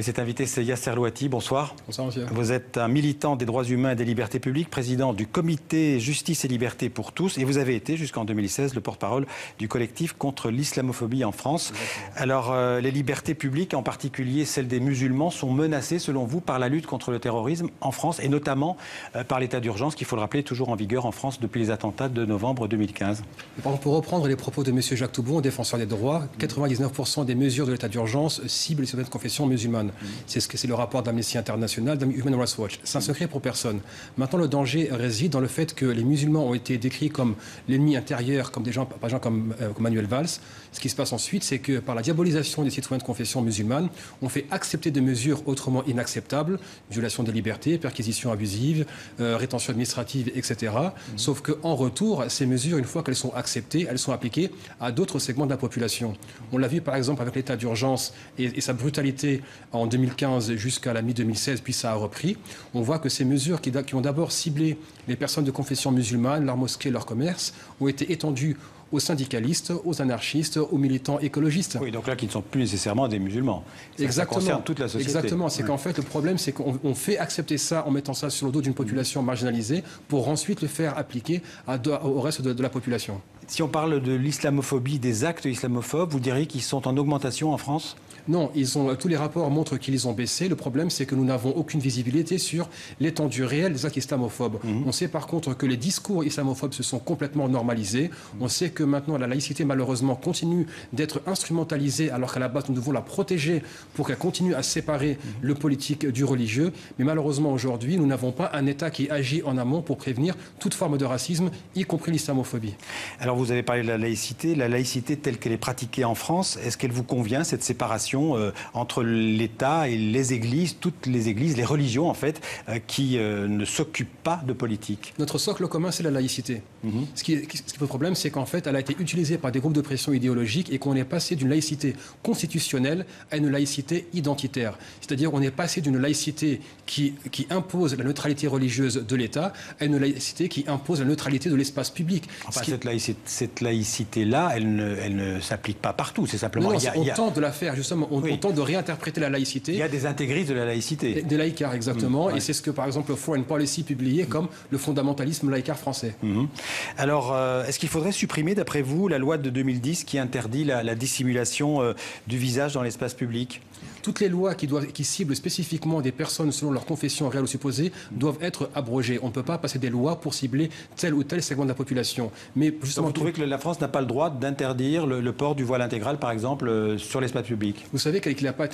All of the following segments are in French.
Et cet invité, c'est Yasser Louati. Bonsoir. Bonsoir, monsieur. Vous êtes un militant des droits humains et des libertés publiques, président du comité Justice et Liberté pour tous. Et vous avez été, jusqu'en 2016, le porte-parole du collectif contre l'islamophobie en France. Exactement. Alors, les libertés publiques, en particulier celles des musulmans, sont menacées, selon vous, par la lutte contre le terrorisme en France, et notamment par l'état d'urgence, qu'il faut le rappeler, toujours en vigueur en France depuis les attentats de novembre 2015. Pour reprendre les propos de M. Jacques Toubon, défenseur des droits, 99% des mesures de l'état d'urgence ciblent les confessions musulmanes. C'est le rapport d'Amnesty International, d'Human Rights Watch. C'est un secret pour personne. Maintenant, le danger réside dans le fait que les musulmans ont été décrits comme l'ennemi intérieur, comme des gens, par exemple comme Manuel Valls. Ce qui se passe ensuite, c'est que par la diabolisation des citoyens de confession musulmane, on fait accepter des mesures autrement inacceptables, violation des libertés, perquisition abusive, rétention administrative, etc. Sauf qu'en retour, ces mesures, une fois qu'elles sont acceptées, elles sont appliquées à d'autres segments de la population. On l'a vu par exemple avec l'état d'urgence et sa brutalité en 2015 jusqu'à la mi-2016, puis ça a repris. On voit que ces mesures qui ont d'abord ciblé les personnes de confession musulmane, leurs mosquées, leurs commerces, ont été étendues aux syndicalistes, aux anarchistes, aux militants écologistes. Oui, donc là, qui ne sont plus nécessairement des musulmans. Ça concerne toute la société. Exactement. C'est qu'en fait, le problème, c'est qu'on fait accepter ça en mettant ça sur le dos d'une population marginalisée pour ensuite le faire appliquer au reste de la population. Si on parle de l'islamophobie, des actes islamophobes, vous diriez qu'ils sont en augmentation en France ? Non, tous les rapports montrent qu'ils ont baissé. Le problème, c'est que nous n'avons aucune visibilité sur l'étendue réelle des actes islamophobes. On sait par contre que les discours islamophobes se sont complètement normalisés. On sait que maintenant, la laïcité, malheureusement, continue d'être instrumentalisée, alors qu'à la base, nous devons la protéger pour qu'elle continue à séparer le politique du religieux. Mais malheureusement, aujourd'hui, nous n'avons pas un État qui agit en amont pour prévenir toute forme de racisme, y compris l'islamophobie. Alors, vous avez parlé de la laïcité telle qu'elle est pratiquée en France. Est-ce qu'elle vous convient, cette séparation entre l'État et les églises, toutes les églises, les religions en fait, qui ne s'occupent pas de politique? Notre socle commun, c'est la laïcité. Ce qui pose problème, c'est qu'en fait, elle a été utilisée par des groupes de pression idéologique et qu'on est passé d'une laïcité constitutionnelle à une laïcité identitaire. C'est-à-dire on est passé d'une laïcité qui impose la neutralité religieuse de l'État à une laïcité qui impose la neutralité de l'espace public. Enfin, cette laïcité-là, elle ne s'applique pas partout. C'est simplement... on tente de la faire, justement. On tente de réinterpréter la laïcité. Il y a des intégristes de la laïcité. Des laïcards, exactement. Et c'est ce que, par exemple, Foreign Policy publiait comme le fondamentalisme laïcard français. Alors, est-ce qu'il faudrait supprimer, d'après vous, la loi de 2010 qui interdit la dissimulation du visage dans l'espace public ? Toutes les lois qui ciblent spécifiquement des personnes selon leur confession réelle ou supposée doivent être abrogées. On ne peut pas passer des lois pour cibler tel ou tel segment de la population. Mais justement, vous trouvez que la France n'a pas le droit d'interdire le port du voile intégral, par exemple, sur l'espace public? Vous savez qu'il n'a pas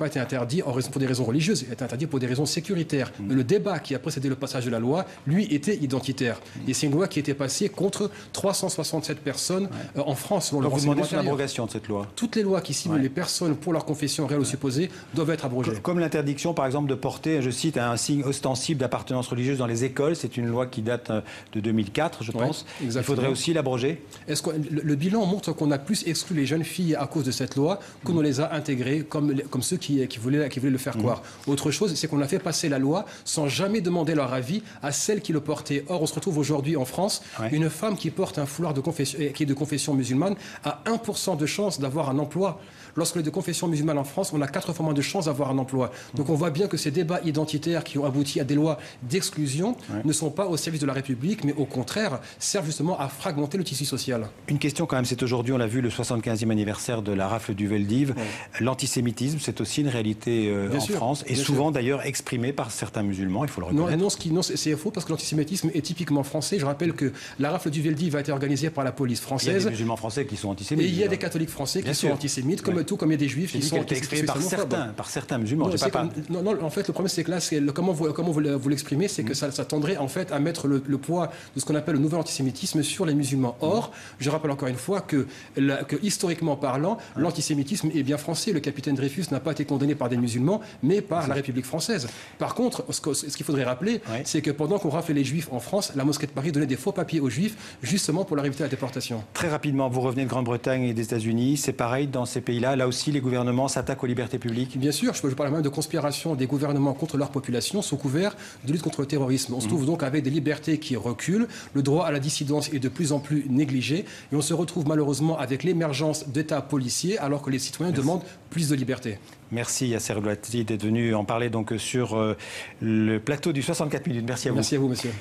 été interdit pour des raisons religieuses. Il a été interdit pour des raisons sécuritaires. Le débat qui a précédé le passage de la loi, lui, était identitaire. Et c'est une loi qui était passée contre 367 personnes en France. Donc vous demandez l'abrogation de cette loi? Toutes les lois qui ciblent les personnes pour leur confession réelle ou supposée doivent être abrogées. Comme l'interdiction, par exemple, de porter, je cite, un signe ostensible d'appartenance religieuse dans les écoles. C'est une loi qui date de 2004, je pense. Il faudrait aussi l'abroger? Le bilan montre qu'on a plus exclu les jeunes filles à cause de cette loi qu'on ne les a intégrées comme ceux qui voulaient le faire croire. Autre chose, c'est qu'on a fait passer la loi sans jamais demander leur avis à celles qui le portaient. Or, on se retrouve aujourd'hui en France, une femme qui porte un foulard qui est de confession musulmane a 1% de chance d'avoir un emploi. Lorsqu'on est de confession musulmane en France, on a 4 fois moins de chances d'avoir un emploi. Donc on voit bien que ces débats identitaires qui ont abouti à des lois d'exclusion ne sont pas au service de la République, mais au contraire, servent justement à fragmenter le tissu social. Une question quand même, c'est aujourd'hui, on l'a vu, le 75e anniversaire de la rafle du Veldiv. L'antisémitisme, c'est aussi une réalité en France, et souvent d'ailleurs exprimée par certains musulmans, il faut le reconnaître. Non, c'est faux, parce que l'antisémitisme est typiquement français. Je rappelle que la rafle du Veldiv a été organisée par la police française. Il y a des musulmans français qui sont antisémites. Et il y a des catholiques français qui sont antisémites, comme il y a des juifs qui sont exprimés par certains musulmans. Non, en fait, le problème, c'est que là, comment vous l'exprimez, c'est que ça tendrait en fait à mettre le poids de ce qu'on appelle le nouvel antisémitisme sur les musulmans. Or, je rappelle encore une fois que historiquement parlant, l'antisémitisme est bien français. Le capitaine Dreyfus n'a pas été condamné par des musulmans, mais par la République française. Par contre, ce qu'il faudrait rappeler, c'est que pendant qu'on raflait les juifs en France, la mosquée de Paris donnait des faux papiers aux juifs, justement pour leur éviter la déportation. Très rapidement, vous revenez de Grande-Bretagne et des États-Unis. C'est pareil dans ces pays-là? médias, là aussi les gouvernements s'attaquent aux libertés publiques? Bien sûr, je parle même de conspiration des gouvernements contre leur population sous couvert de lutte contre le terrorisme. On se trouve donc avec des libertés qui reculent, le droit à la dissidence est de plus en plus négligé et on se retrouve malheureusement avec l'émergence d'États policiers alors que les citoyens demandent plus de liberté. Merci Yasser Blouati d'être venu en parler donc sur le plateau du 64 minutes. Merci à vous. Merci à vous, monsieur.